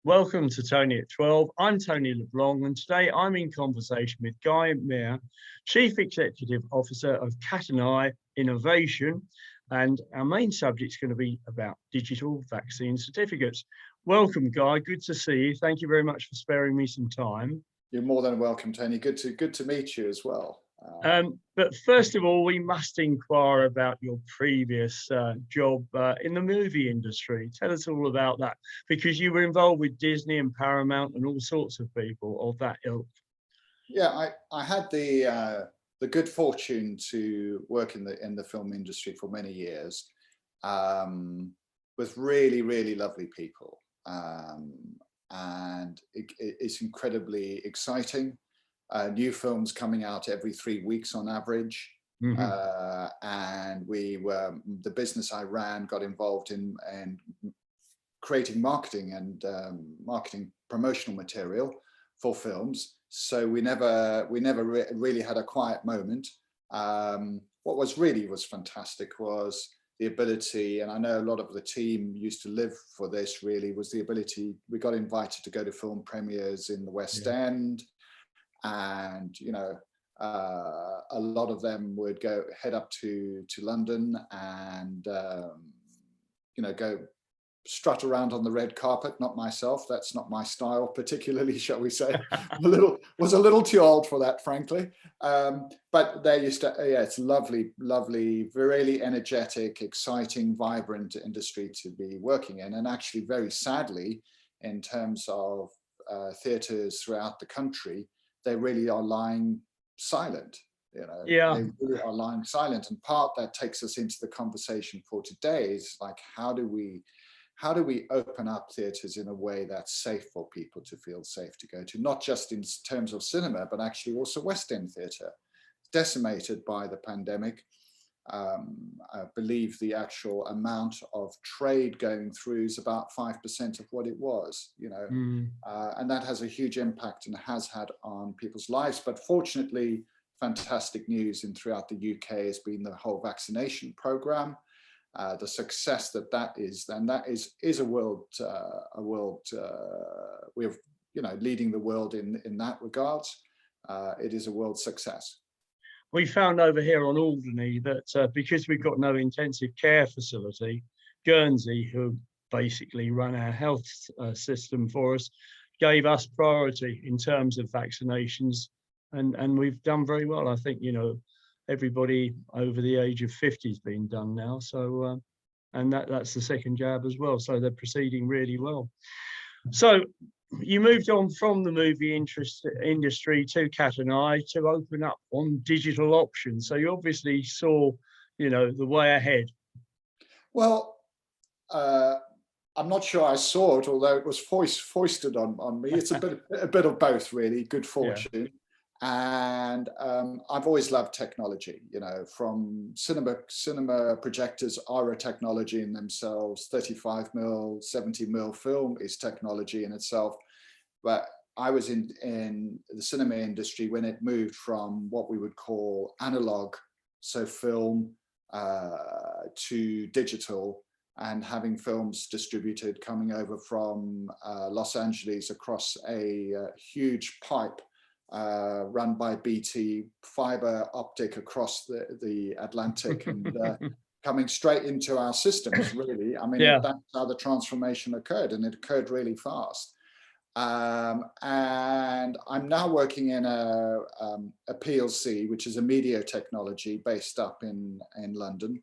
Welcome to Tony at 12. I'm Tony LeBlanc, and today I'm in conversation with Guy Meyer, Chief Executive Officer of Catenae Innovation, and our main subject is going to be about digital vaccine certificates. Welcome, Guy. Good to see you. Thank you very much for sparing me some time. You're more than welcome, Tony. Good to meet you as well. But first of all, we must inquire about your previous job in the movie industry. Tell us all about that, because you were involved with Disney and Paramount and all sorts of people of that ilk. Yeah, I had the good fortune to work in the film industry for many years with really lovely people, and it's incredibly exciting. New films coming out every 3 weeks on average. And the business I ran got involved in creating marketing and marketing promotional material for films. So we never really had a quiet moment. What was fantastic was the ability, and I know a lot of the team used to live for this, really, was the ability. We got invited to go to film premieres in the West End. And a lot of them would head up to London and go strut around on the red carpet. Not myself, that's not my style particularly, shall we say. was a little too old for that, frankly. But they used to, it's lovely, really energetic, exciting, vibrant industry to be working in. And actually, very sadly, in terms of theatres throughout the country, they really are lying silent. They really are lying silent. And part that takes us into the conversation for today is like, how do we open up theatres in a way that's safe for people to feel safe to go to, not just in terms of cinema, but actually also West End theatre, decimated by the pandemic. I believe the actual amount of trade going through is about 5% of what it was, and that has a huge impact and has had on people's lives. But fortunately, fantastic news throughout the UK has been the whole vaccination program, the success that is, and that is a world, we're leading the world in that regards. It is a world success. We found over here on Alderney that because we've got no intensive care facility, Guernsey, who basically run our health system for us, gave us priority in terms of vaccinations, and we've done very well. I think everybody over the age of 50 has been done now, so and that's the second jab as well. So they're proceeding really well. So you moved on from the movie industry to Catenae to open up on digital options. So you obviously saw, the way ahead. Well, I'm not sure I saw it, although it was foisted on me. It's a bit of both, really. Good fortune. Yeah. And I've always loved technology, from cinema projectors are a technology in themselves. 35mm, 70mm film is technology in itself. But I was in the cinema industry when it moved from what we would call analog, so film, to digital, and having films distributed coming over from Los Angeles across a huge pipe run by BT, fiber optic across the Atlantic, and coming straight into our systems, really. I mean, that's how the transformation occurred, and it occurred really fast. And I'm now working in a PLC, which is a media technology based up in London.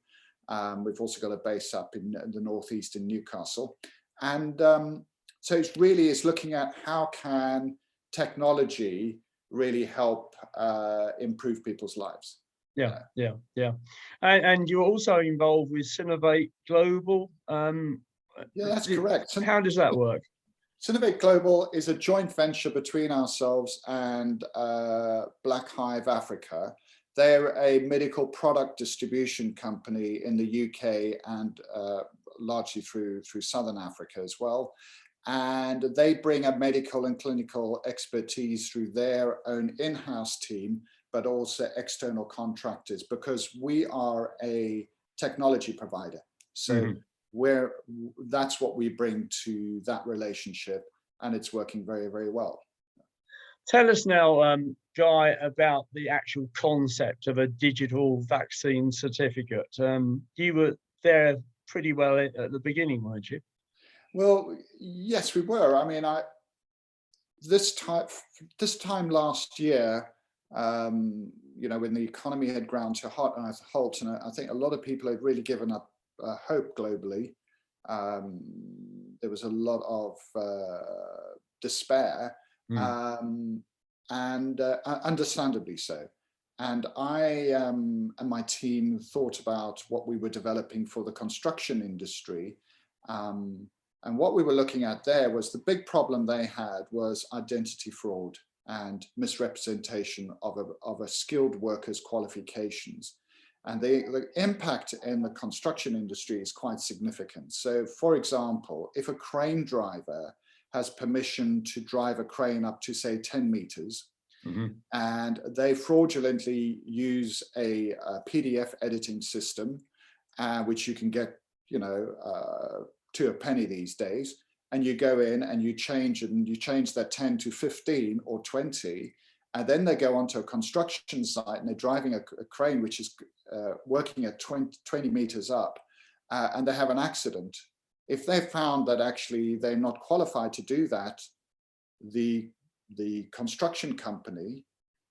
We've also got a base up in the Northeast in Newcastle. And so it's looking at how can technology really help improve people's lives. Yeah. And you're also involved with Cinovate Global. Yeah, that's correct. How does that work? Cinovate Global is a joint venture between ourselves and Black Hive Africa. They're a medical product distribution company in the UK and largely through Southern Africa as well. And they bring a medical and clinical expertise through their own in-house team, but also external contractors, because we are a technology provider. So that's what we bring to that relationship. and it's working very, very well. Tell us now, Guy, about the actual concept of a digital vaccine certificate. You were there pretty well at the beginning, weren't you? Well, yes, we were. I mean, this time last year, when the economy had ground to a halt, and I think a lot of people had really given up hope globally. There was a lot of despair, and understandably so. And I and my team thought about what we were developing for the construction industry. And what we were looking at there was the big problem they had was identity fraud and misrepresentation of a skilled worker's qualifications. And the impact in the construction industry is quite significant. So, for example, if a crane driver has permission to drive a crane up to, say, 10 meters, and they fraudulently use a PDF editing system, which you can get, to a penny these days, and you go in and you change that 10 to 15 or 20, and then they go onto a construction site and they're driving a crane which is working at 20 meters up, and they have an accident. If they found that actually they're not qualified to do that, the construction company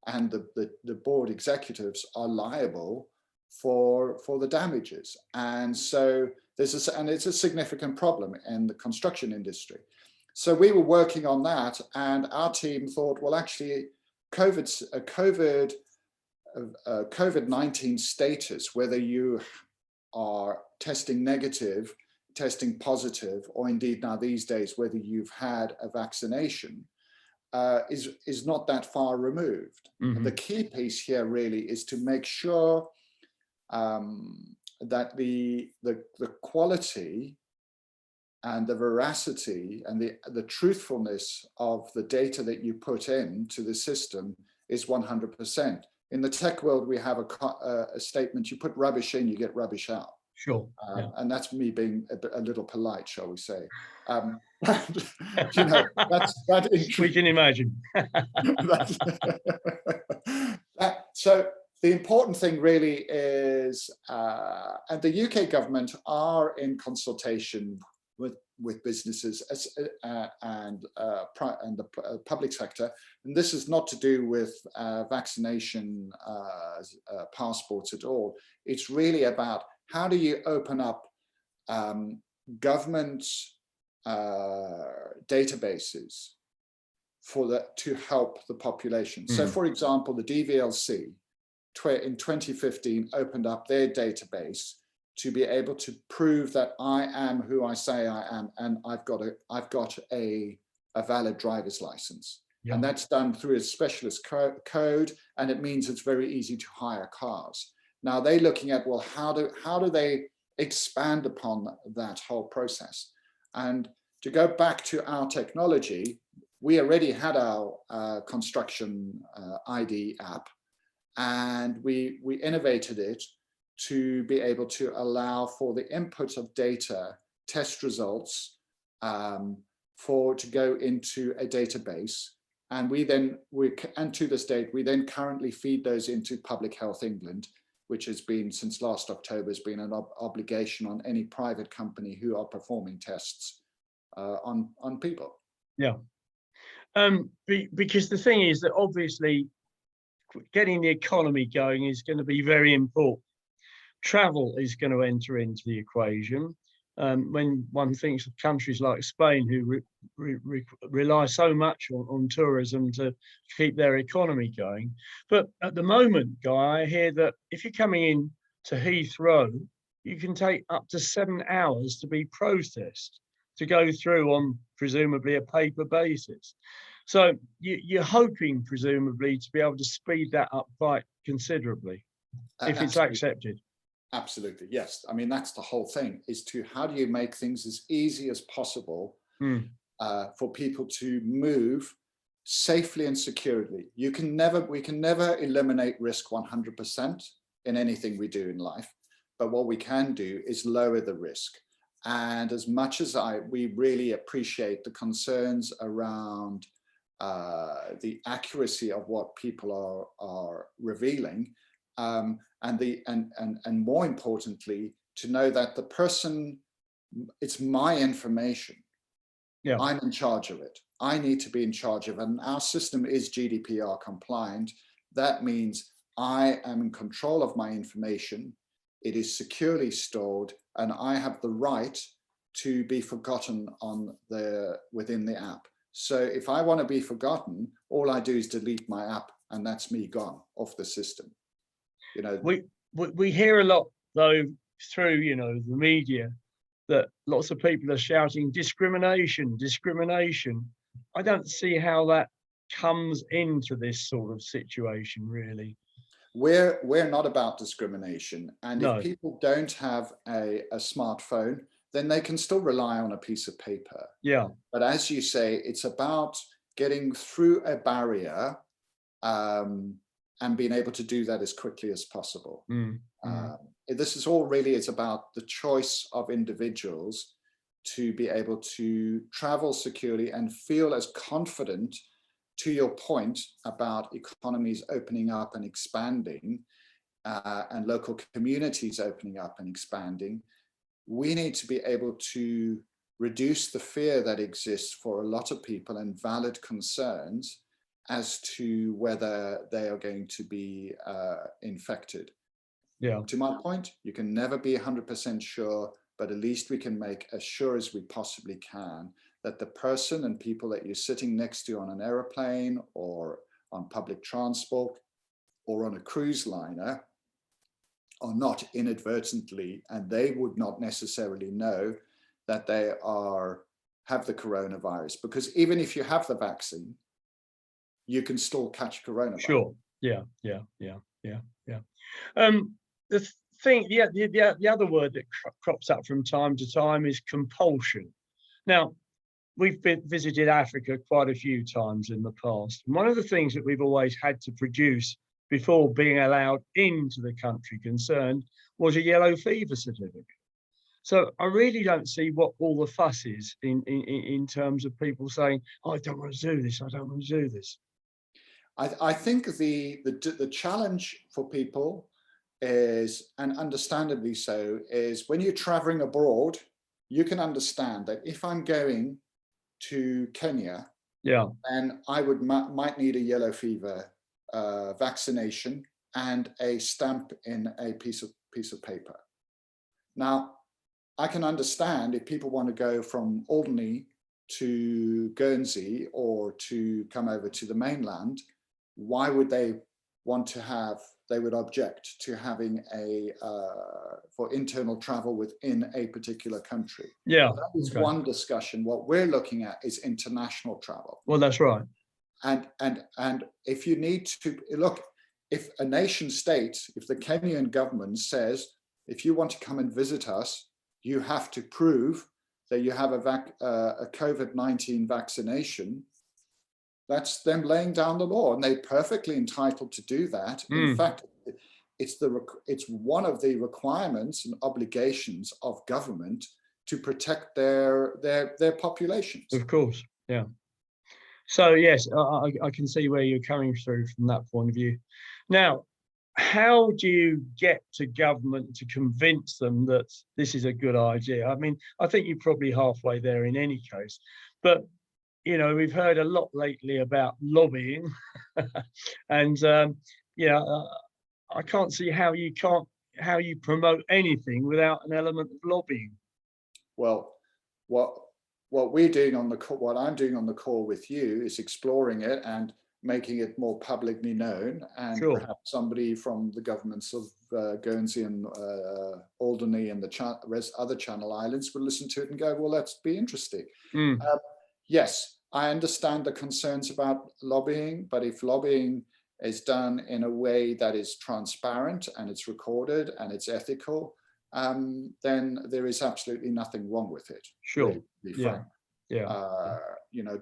and the board executives are liable for the damages. And so and it's a significant problem in the construction industry. So we were working on that, and our team thought, well, actually, COVID-19 status, whether you are testing negative, testing positive, or indeed now these days, whether you've had a vaccination, is not that far removed. The key piece here really is to make sure that the quality and the veracity and the truthfulness of the data that you put into the system is 100%. In the tech world, we have a statement: you put rubbish in, you get rubbish out. Sure. And that's me being a little polite, shall we say. We can imagine. So the important thing really is, and the UK government are in consultation with businesses and the public sector, and this is not to do with vaccination passports at all. It's really about how do you open up government databases to help the population. So, for example, the DVLC in 2015 opened up their database to be able to prove that I am who I say I am, and I've got a valid driver's license. Yeah. And that's done through a specialist code, and it means it's very easy to hire cars. Now they're looking at, well, how do they expand upon that whole process? And to go back to our technology, we already had our construction ID app, and we innovated it to be able to allow for the input of data, test results, to go into a database. And and to this date, we then currently feed those into Public Health England, which has been, since last October, has been an obligation on any private company who are performing tests on people. Yeah. Because the thing is that obviously getting the economy going is going to be very important. Travel is going to enter into the equation. When one thinks of countries like Spain, who rely so much on tourism to keep their economy going. But at the moment, Guy, I hear that if you're coming in to Heathrow, you can take up to 7 hours to be processed, to go through on presumably a paper basis. So you're hoping presumably to be able to speed that up quite considerably if it's accepted. Absolutely, yes. I mean, that's the whole thing, is to how do you make things as easy as possible for people to move safely and securely. We can never eliminate risk 100% in anything we do in life, but what we can do is lower the risk. And as much as we really appreciate the concerns around the accuracy of what people are revealing, and more importantly, to know that the person, it's my information. Yeah. I'm in charge of it. I need to be in charge of it. And our system is GDPR compliant. That means I am in control of my information. It is securely stored, and I have the right to be forgotten within the app. So if I want to be forgotten, all I do is delete my app, and that's me gone off the system. You know, we hear a lot though through the media that lots of people are shouting discrimination, discrimination. I don't see how that comes into this sort of situation, really. We're not about discrimination, and No. if people don't have a smartphone, then they can still rely on a piece of paper. Yeah. But as you say, it's about getting through a barrier, and being able to do that as quickly as possible. This is all really, it's about the choice of individuals to be able to travel securely and feel as confident, to your point about economies opening up and expanding, and local communities opening up and expanding. We need to be able to reduce the fear that exists for a lot of people and valid concerns as to whether they are going to be infected. Yeah. To my point, you can never be 100% sure, but at least we can make as sure as we possibly can that the person and people that you're sitting next to on an aeroplane or on public transport or on a cruise liner are not inadvertently, and they would not necessarily know that they have the coronavirus, because even if you have the vaccine, you can still catch coronavirus. Sure. Yeah. The thing, the other word that crops up from time to time is compulsion. Now, we've visited Africa quite a few times in the past. And one of the things that we've always had to produce before being allowed into the country concerned was a yellow fever certificate. So I really don't see what all the fuss is in terms of people saying, oh, I don't want to do this, I don't want to do this. I think the challenge for people is, and understandably so, is when you're traveling abroad, you can understand that if I'm going to Kenya, and I might need a yellow fever vaccination and a stamp in a piece of paper. Now, I can understand if people want to go from Alderney to Guernsey or to come over to the mainland, why would they want to have, they would object to having for internal travel within a particular country. Yeah. That is one discussion. What we're looking at is international travel. Well, that's right. And if you need to, look, if a nation state, if the Kenyan government says, if you want to come and visit us, you have to prove that you have a COVID-19 vaccination, that's them laying down the law, and they're perfectly entitled to do that. In fact, it's one of the requirements and obligations of government to protect their populations. Of course, yeah. So yes, I can see where you're coming through from that point of view. Now, how do you get to government to convince them that this is a good idea? I mean, I think you're probably halfway there in any case, but we've heard a lot lately about lobbying, and I can't see how you promote anything without an element of lobbying. Well, what we're doing on the call, what I'm doing on the call with you, is exploring it and making it more publicly known, and perhaps somebody from the governments of Guernsey and Alderney and the other Channel Islands will listen to it and go, well, that's be interesting. Yes, I understand the concerns about lobbying, but if lobbying is done in a way that is transparent and it's recorded and it's ethical, then there is absolutely nothing wrong with it. Sure. To be frank.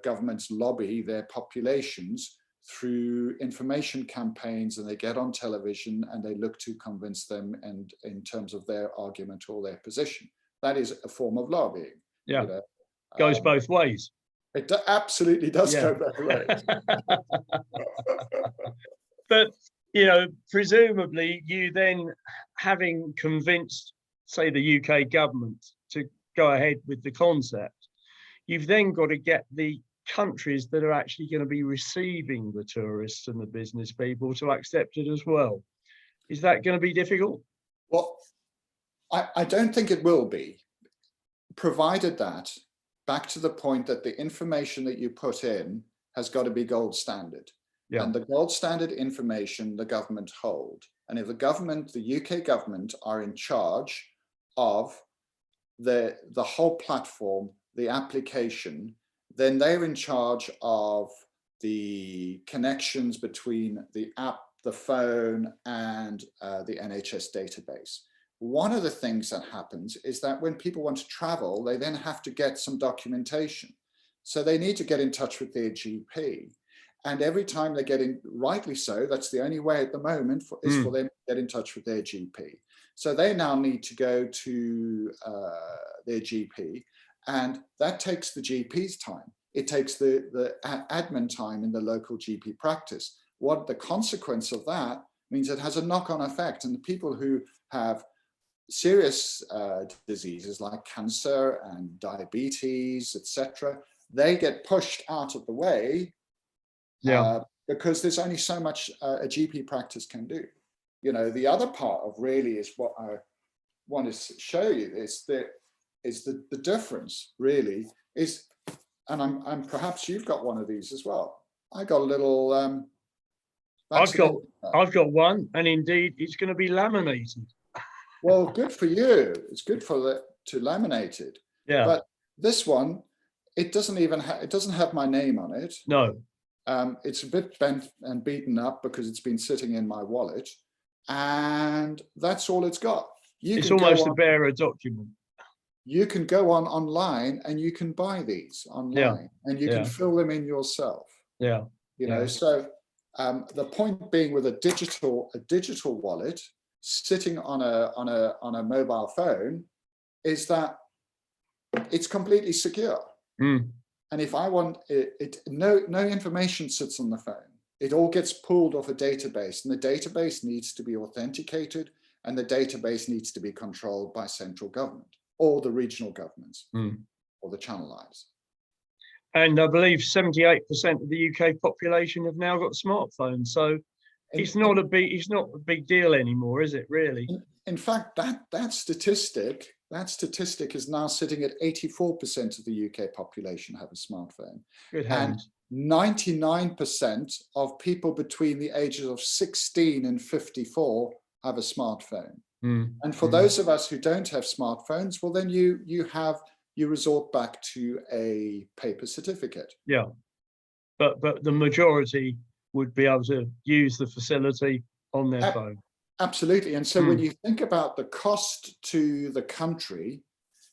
Governments lobby their populations through information campaigns, and they get on television and they look to convince them, and in terms of their argument or their position. that is a form of lobbying. Yeah, You know? goes both ways. It absolutely does Yeah. go both ways. But, presumably you then, having convinced, say, the UK government to go ahead with the concept, you've then got to get the countries that are actually going to be receiving the tourists and the business people to accept it as well. Is that going to be difficult? Well, I don't think it will be, provided that, back to the point that the information that you put in has got to be gold standard. Yeah. And the gold standard information the government hold. And if the UK government are in charge of the whole platform, the application, then they're in charge of the connections between the app, the phone, and the NHS database. One of the things that happens is that when people want to travel, they then have to get some documentation. So they need to get in touch with their GP. And every time they get in, rightly so, that's the only way at the moment is for them to get in touch with their GP. So they now need to go to their GP, and that takes the GP's time. It takes the admin time in the local GP practice. What the consequence of that means, it has a knock-on effect, and the people who have serious diseases like cancer and diabetes, etc., they get pushed out of the way. Yeah. Because there's only so much a GP practice can do. The other part of really is what I want to show you is the difference really is, and I'm perhaps you've got one of these as well. I got a little. I've got one, and indeed it's going to be laminated. Well, good for you. It's good to laminate it. Yeah. But this one, it doesn't have my name on it. No. It's a bit bent and beaten up because it's been sitting in my wallet, and that's all it's got. It's almost a bearer document. You can go online and you can buy these online, and you can fill them in yourself. Yeah. So the point being, with a digital wallet sitting on a mobile phone, is that it's completely secure. And if I want it, no information sits on the phone. It all gets pulled off a database, and the database needs to be authenticated, and the database needs to be controlled by central government or the regional governments or the Channel Islands. And I believe 78% of the UK population have now got smartphones. So it's not a big deal anymore, is it really? In fact, that statistic is now sitting at 84% of the UK population have a smartphone. Good heavens. And 99% of people between the ages of 16 and 54 have a smartphone. And for those of us who don't have smartphones, well, then you resort back to a paper certificate. Yeah, but the majority would be able to use the facility on their phone. Absolutely. And so when you think about the cost to the country,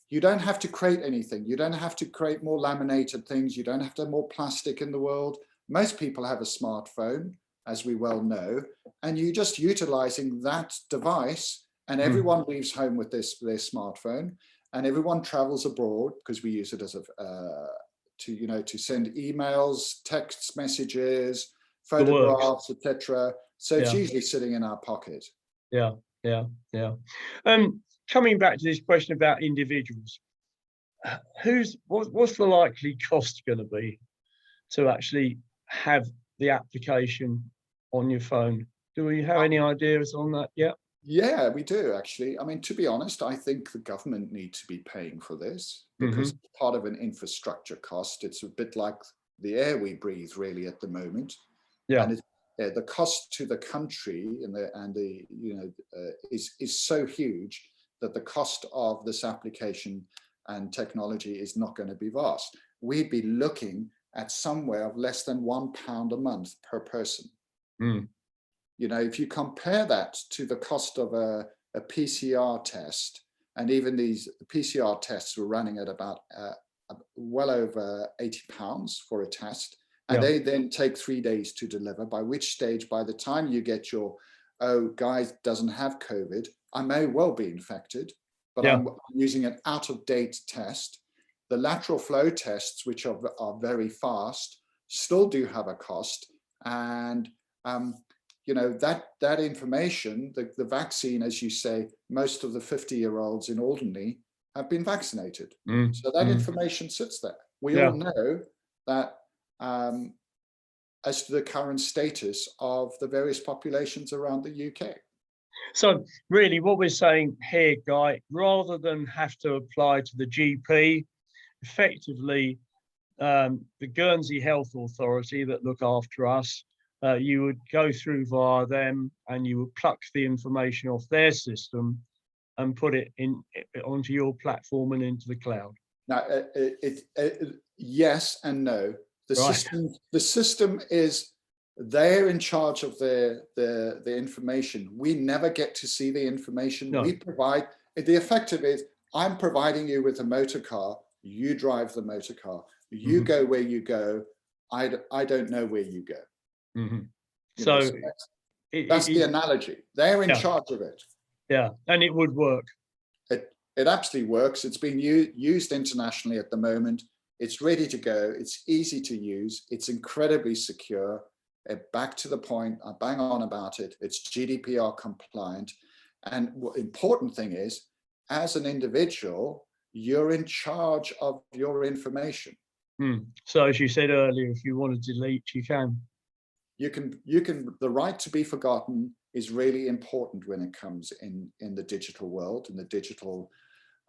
you don't have to create anything. You don't have to create more laminated things. You don't have to have more plastic in the world. Most people have a smartphone, as we well know, and you're just utilizing that device, and everyone leaves home with their smartphone, and everyone travels abroad because we use it as to send emails, text messages, photographs, etc. So it's usually sitting in our pocket. Yeah. Coming back to this question about individuals, what's the likely cost going to be to actually have the application on your phone? Do we have any ideas on that yet? Yeah, we do actually. I mean, to be honest, I think the government needs to be paying for this because it's part of an infrastructure cost. It's a bit like the air we breathe, really, at the moment. Yeah. And the cost to the country is so huge that the cost of this application and technology is not going to be vast. We'd be looking at somewhere of less than £1 a month per person. If you compare that to the cost of a PCR test, and even these PCR tests were running at about well over £80 for a test, and they then take 3 days to deliver, by which stage, by the time you get your, Guy doesn't have COVID, I may well be infected, but I'm using an out-of-date test. The lateral flow tests, which are very fast, still do have a cost. And you know, that information, the vaccine, as you say, most of the 50-year-olds in Alderney have been vaccinated. So that information sits there. We all know that as to the current status of the various populations around the UK. So really what we're saying here, Guy, rather than have to apply to the GP, effectively the Guernsey Health Authority that look after us, you would go through via them and you would pluck the information off their system and put it onto your platform and into the cloud. Now, yes and no. The system is, they're in charge of the information. We never get to see the information. No. We provide, the effective is, I'm providing you with a motor car, you drive the motor car, you go where you go, I don't know where you go. So that's the analogy. They're in charge of it. Yeah, and it would work. It absolutely works. It's been used internationally at the moment. It's ready to go. It's easy to use. It's incredibly secure. Back to the point, I bang on about it. It's GDPR compliant. And what important thing is, as an individual, you're in charge of your information. So as you said earlier, if you want to delete, you can. The right to be forgotten is really important when it comes in the digital world, in the digital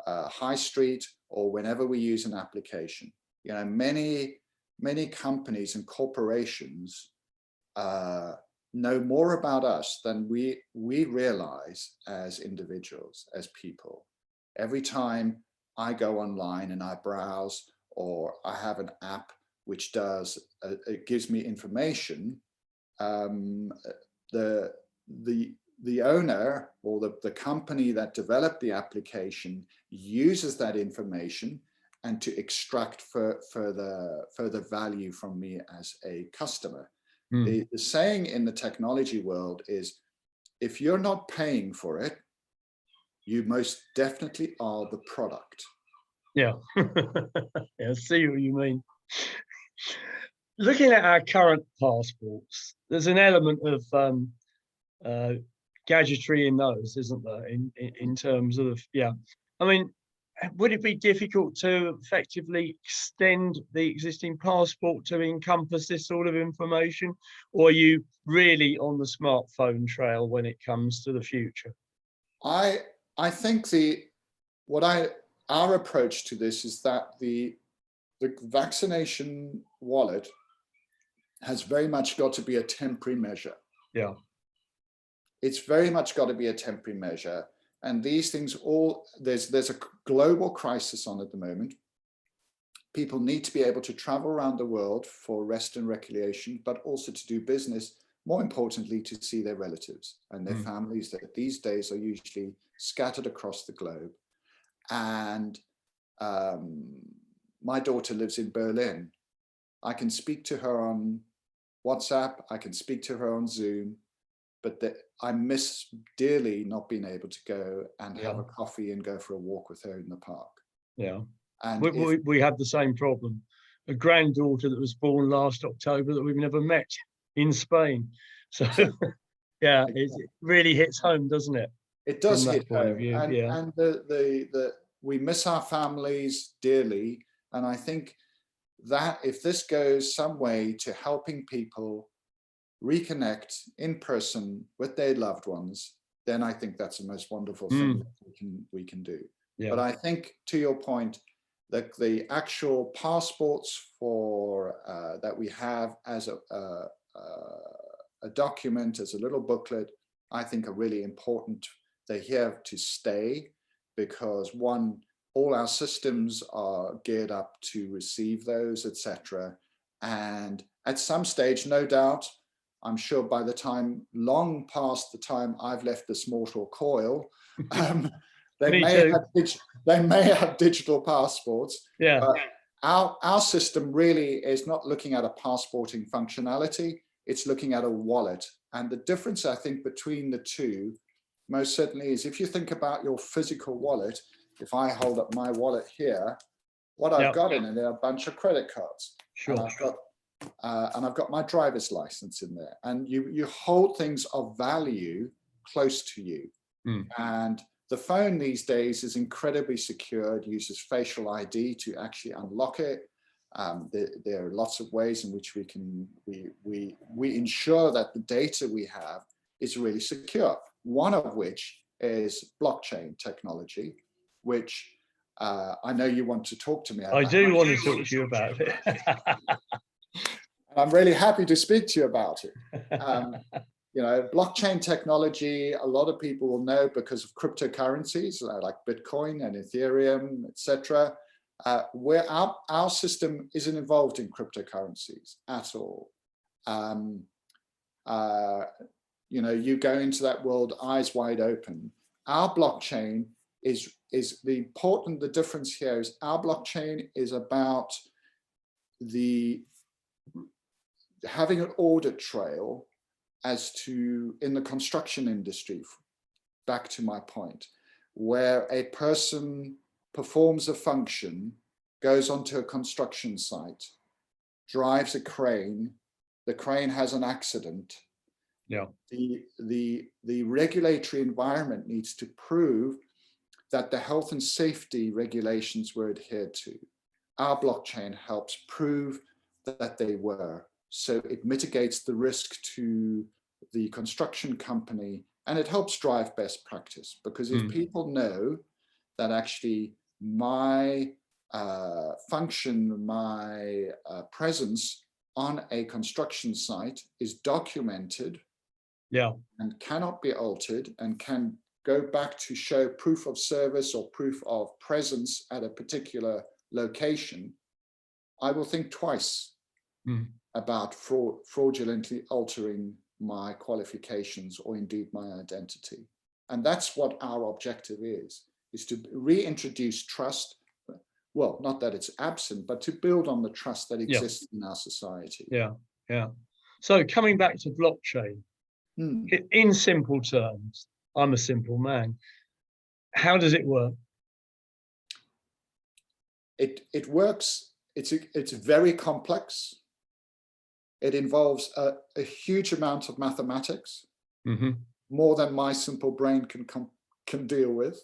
high street, or whenever we use an application. You know, many companies and corporations know more about us than we realize as individuals, as people. Every time I go online and I browse, or I have an app which does, it gives me information, the owner or the company that developed the application uses that information and to extract further value from me as a customer. The saying in the technology world is, if you're not paying for it, you most definitely are the product. Yeah, yeah, I see what you mean. Looking at our current passports, there's an element of gadgetry in those, isn't there? In terms of, I mean, would it be difficult to effectively extend the existing passport to encompass this sort of information, or are you really on the smartphone trail when it comes to the future? I think our approach to this is that the vaccination wallet has very much got to be a temporary measure. Yeah. It's very much got to be a temporary measure. And these things there's a global crisis on at the moment. People need to be able to travel around the world for rest and recreation, but also to do business, more importantly, to see their relatives and their families that these days are usually scattered across the globe. And my daughter lives in Berlin. I can speak to her on WhatsApp, I can speak to her on Zoom, but I miss dearly not being able to go and have a coffee and go for a walk with her in the park. Yeah. And we have the same problem. A granddaughter that was born last October that we've never met in Spain. So yeah, it really hits home, doesn't it? It does hit home. And we miss our families dearly. And I think that if this goes some way to helping people reconnect in person with their loved ones, then I think that's the most wonderful thing that we can do. Yeah. But I think, to your point, that the actual passports for that we have as a document, as a little booklet, I think are really important. They're here to stay because, one, all our systems are geared up to receive those, etc. And at some stage, no doubt, I'm sure by the time, long past the time I've left this mortal coil, they may have digital passports. Yeah. But our system really is not looking at a passporting functionality. It's looking at a wallet. And the difference, I think, between the two most certainly is. If you think about your physical wallet, if I hold up my wallet here, what I've got in it are a bunch of credit cards. Sure. And I've got my driver's license in there. And you hold things of value close to you. And the phone these days is incredibly secure. It uses facial ID to actually unlock it. There are lots of ways in which we ensure that the data we have is really secure. One of which is blockchain technology, which I know you want to talk to me about. I do want to talk to you about it. I'm really happy to speak to you about it. You know, blockchain technology, a lot of people will know because of cryptocurrencies like Bitcoin and Ethereum, etc. Where our system isn't involved in cryptocurrencies at all. You know, you go into that world eyes wide open. Our blockchain is the difference here is our blockchain is about having an audit trail as to, in the construction industry, back to my point, where a person performs a function, goes onto a construction site, drives a crane, the crane has an accident. Yeah. The regulatory environment needs to prove that the health and safety regulations were adhered to. Our blockchain helps prove that they were. So it mitigates the risk to the construction company, and it helps drive best practice, because if people know that actually my function, my presence on a construction site is documented, and cannot be altered, and can go back to show proof of service or proof of presence at a particular location, I will think twice about fraudulently altering my qualifications or indeed my identity. And that's what our objective is to reintroduce trust. Well, not that it's absent, but to build on the trust that exists in our society. So coming back to blockchain, in simple terms, I'm a simple man. How does it work? It works. It's very complex. It involves a huge amount of mathematics, more than my simple brain can deal with.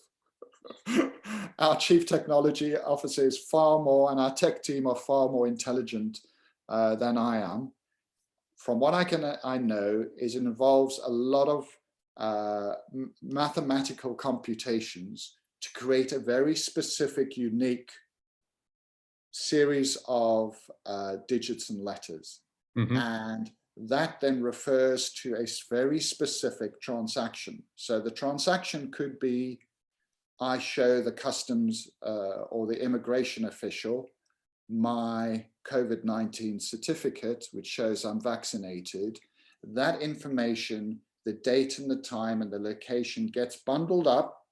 Our chief technology officer is far more, and our tech team are far more intelligent than I am. From what I know is it involves a lot of mathematical computations to create a very specific, unique series of digits and letters. And that then refers to a very specific transaction. So the transaction could be, I show the customs or the immigration official my COVID-19 certificate, which shows I'm vaccinated. That information, the date and the time and the location gets bundled up,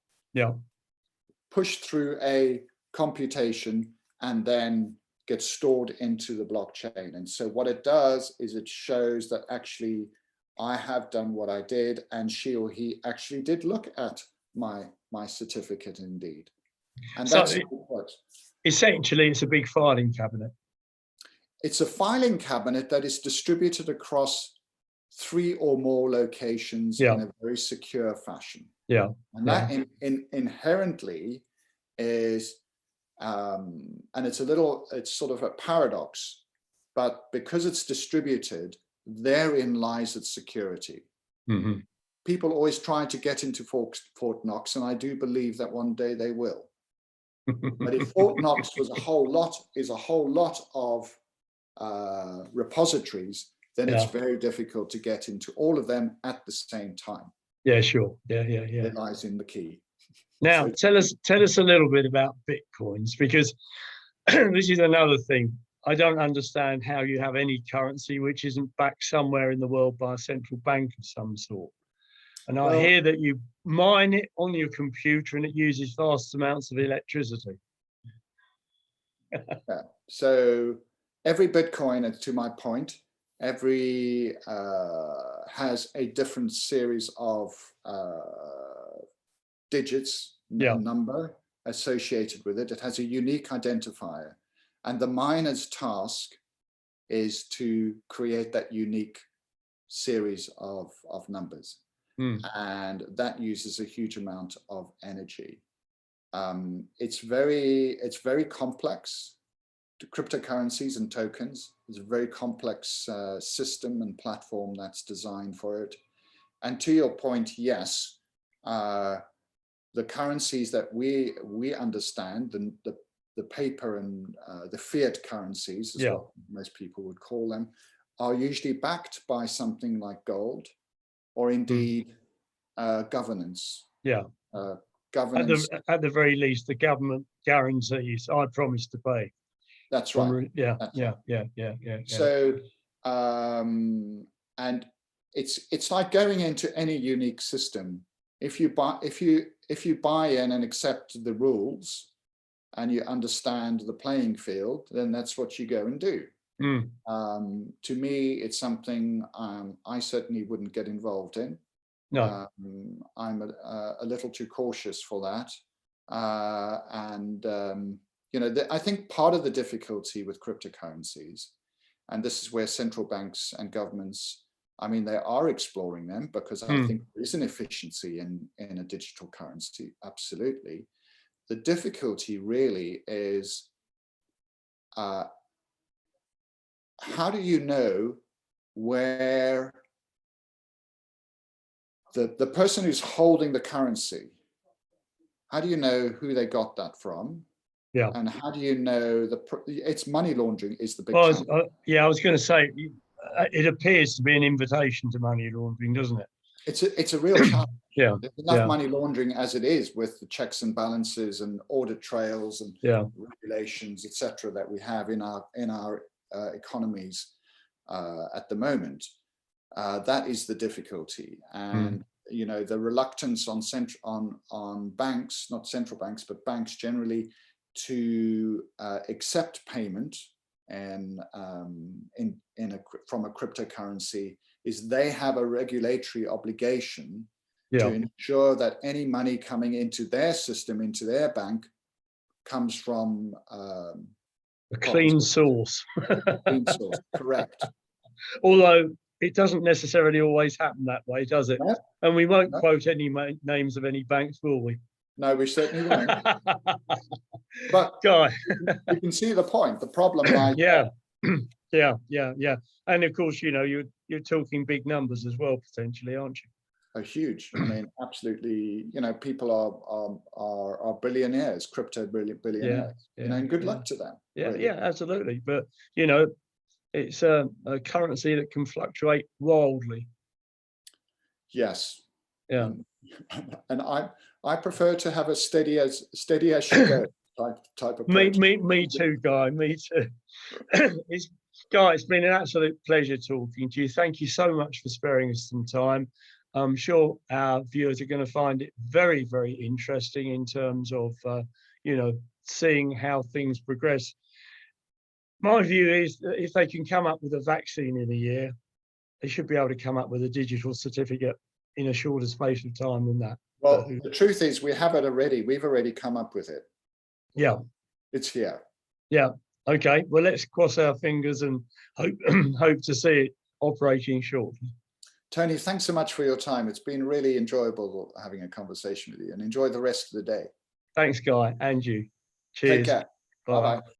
pushed through a computation, and then gets stored into the blockchain. And so what it does is it shows that actually I have done what I did, and she or he actually did look at my certificate indeed. And that's how it works. Essentially, it's a big filing cabinet. It's a filing cabinet that is distributed across 3 or more locations in a very secure fashion. And that inherently is, and it's sort of a paradox, but because it's distributed, therein lies its security. People always try to get into Fort Knox, and I do believe that one day they will. But if Fort Knox is a whole lot of repositories, then it's very difficult to get into all of them at the same time. It lies in the key. Now, tell us a little bit about Bitcoins, because this is another thing. I don't understand how you have any currency which isn't backed somewhere in the world by a central bank of some sort. And I hear that you mine it on your computer and it uses vast amounts of electricity. So every Bitcoin, and to my point, every has a different series of digits, Yeah. a number associated with it. It has a unique identifier. And the miner's task is to create that unique series of numbers. And that uses a huge amount of energy. It's very complex. Cryptocurrencies and tokens is a very complex system and platform that's designed for it. And to your point, yes, the currencies that we understand, the paper and the fiat currencies, is what most people would call them, are usually backed by something like gold, or indeed governance. Yeah. Governance. At the very least, the government guarantees, I promise to pay. That's right. Yeah. That's yeah. right. Yeah. So, and it's like going into any unique system. If you buy in and accept the rules, and you understand the playing field, then that's what you go and do. To me, it's something I certainly wouldn't get involved in. No. I'm a little too cautious for that. You know, I think part of the difficulty with cryptocurrencies, and this is where central banks and governments, I mean, they are exploring them, because I think there is an efficiency in a digital currency, absolutely. The difficulty really is, how do you know where the person who's holding the currency, how do you know who they got that from? Yeah. And how do you know it's money laundering is the big challenge? I was going to say, it appears to be an invitation to money laundering, doesn't it? It's a real challenge. There's enough money laundering as it is, with the checks and balances and audit trails and regulations, etc., that we have in our economies at the moment. That is the difficulty, and you know, the reluctance on banks, not central banks, but banks generally, to accept payment and from a cryptocurrency, is they have a regulatory obligation to ensure that any money coming into their system, into their bank, comes from a clean source. Clean source, correct. Although it doesn't necessarily always happen that way, does it? No, and we won't quote any names of any banks, will we? No, we certainly won't. But Guy, you can see the point. The problem lies yeah. And of course, you know, you're talking big numbers as well, potentially, aren't you? Are huge. I mean, absolutely. You know, people are billionaires, crypto billionaires. You know, and good luck to them. Yeah, absolutely. But you know, it's a currency that can fluctuate wildly. Yes. Yeah. And I prefer to have a steady as she goes type approach. Me too, Guy. Me too. Guy, it's been an absolute pleasure talking to you. Thank you so much for sparing us some time. I'm sure our viewers are going to find it very, very interesting in terms of, you know, seeing how things progress. My view is that if they can come up with a vaccine in a year, they should be able to come up with a digital certificate in a shorter space of time than that. Well, the truth is, we have it already. We've already come up with it. Yeah. It's here. Yeah. Okay. Well, let's cross our fingers and hope to see it operating shortly. Tony, thanks so much for your time. It's been really enjoyable having a conversation with you, and enjoy the rest of the day. Thanks, Guy, and you. Cheers. Take care. Bye-bye.